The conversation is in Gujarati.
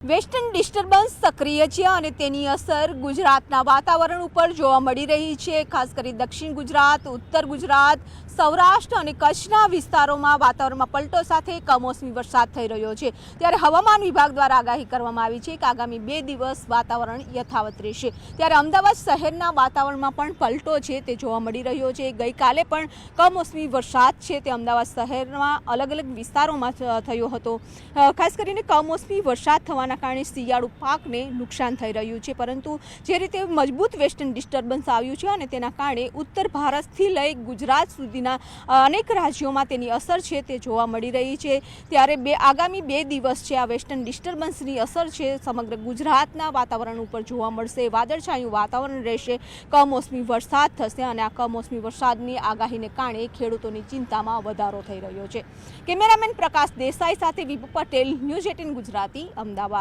વેસ્ટર્ન ડિસ્ટર્બન્સ સક્રિય છે અને તેની અસર ગુજરાતના વાતાવરણ ઉપર જોવા મળી રહી છે। ખાસ કરી દક્ષિણ ગુજરાત, ઉત્તર ગુજરાત, સૌરાષ્ટ્ર અને કચ્છના વિસ્તારોમાં વાતાવરણમાં પલટો સાથે કમોસમી વરસાદ થઈ રહ્યો છે। ત્યારે હવામાન વિભાગ દ્વારા આગાહી કરવામાં આવી છે કે આગામી 2 દિવસ વાતાવરણ યથાવત રહેશે। ત્યારે અમદાવાદ શહેરના વાતાવરણમાં પણ પલટો છે તે જોવા મળી રહ્યો છે। ગઈકાલે પણ કમોસમી વરસાદ છે તે અમદાવાદ શહેરમાં અલગ અલગ વિસ્તારોમાં થયો હતો। ખાસ કરીને કમોસમી વરસાદ થવાના કારણે શિયાળુ પાકને નુકસાન થઈ રહ્યું છે, પરંતુ જે રીતે મજબૂત વેસ્ટર્ન ડિસ્ટર્બન્સ આવ્યું છે અને તેના કારણે ઉત્તર ભારતથી લઈ ગુજરાત સુધીના અનેક રાજ્યોમાં તેની અસર છે તે જોવા મળી રહી છે। ત્યારે આગામી 2 દિવસ છે આ વેસ્ટર્ન ડિસ્ટર્બન્સની અસર છે સમગ્ર ગુજરાતના વાતાવરણ ઉપર જોવા મળશે। વાદળછાયું વાતાવરણ રહેશે, કમોસમી વરસાદ થશે અને આ કમોસમી વરસાદની આગાહીને કારણે ખેડૂતોની ચિંતામાં વધારો થઈ રહ્યો છે। કેમેરામેન પ્રકાશ દેસાઈ સાથે વિપુ પટેલ, ન્યૂઝ 18 ગુજરાતી, અમદાવાદ।